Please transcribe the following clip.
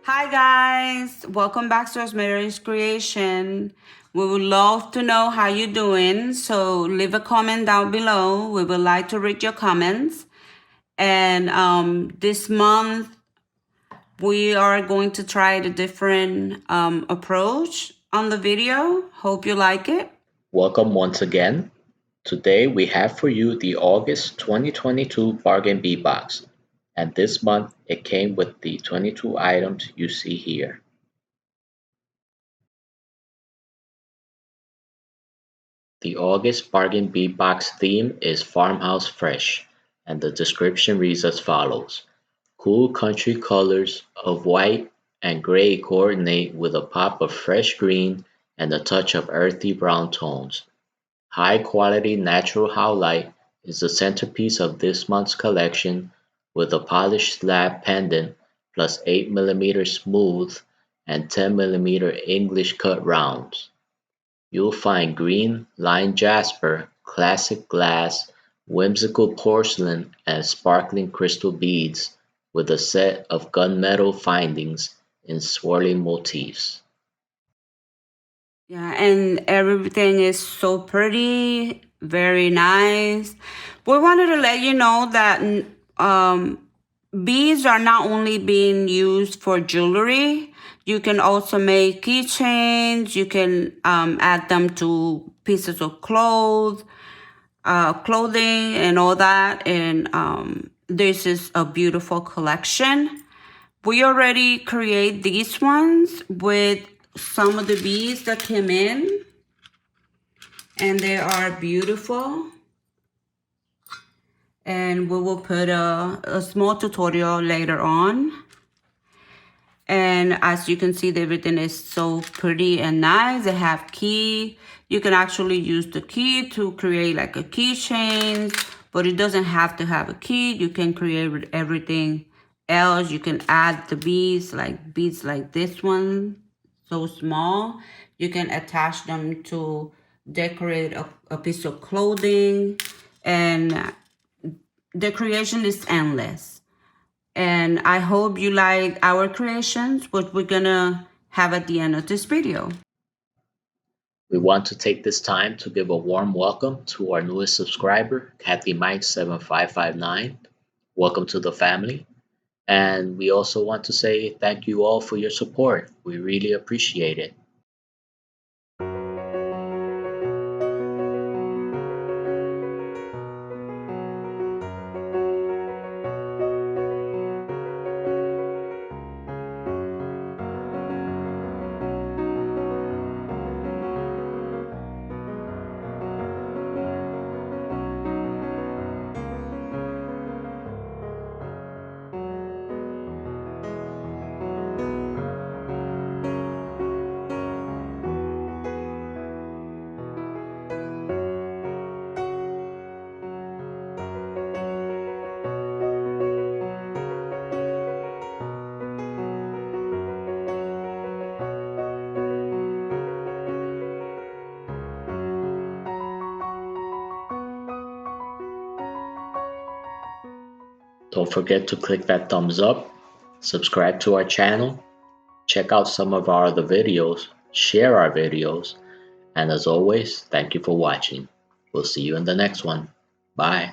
Hi guys, welcome back to Esmeralees Creation. We would love to know how you're doing, so leave a comment down below. We would like to read your comments. And this month we are going to try a different approach on the video. Hope you like it. Welcome once again. Today we have for you the August 2022 Bargain Bead Box, and this month it came with the 22 items you see here. The August Bargain Bead Box theme is Farmhouse Fresh, and the description reads as follows. Cool country colors of white and gray coordinate with a pop of fresh green and a touch of earthy brown tones. High-quality natural howlite is the centerpiece of this month's collection with a polished slab pendant plus 8mm smooth and 10mm English cut rounds. You'll find green lined jasper, classic glass, whimsical porcelain, and sparkling crystal beads with a set of gunmetal findings in swirling motifs. Yeah, and everything is so pretty, very nice. We wanted to let you know that beads are not only being used for jewelry. You can also make keychains. You can add them to pieces of clothing and all that. And this is a beautiful collection. We already create these ones with some of the beads that came in, and they are beautiful. And we will put a small tutorial later on. And as you can see, everything is so pretty and nice. They have key. You can actually use the key to create like a keychain, but it doesn't have to have a key. You can create everything else. You can add the beads like this one, so small. You can attach them to decorate a piece of clothing, and the creation is endless. And I hope you like our creations, what we're gonna have at the end of this video. We want to take this time to give a warm welcome to our newest subscriber, Kathy Mike 7559. Welcome to the family. And we also want to say thank you all for your support. We really appreciate it. Don't forget to click that thumbs up, subscribe to our channel, check out some of our other videos, share our videos, and as always, thank you for watching. We'll see you in the next one. Bye.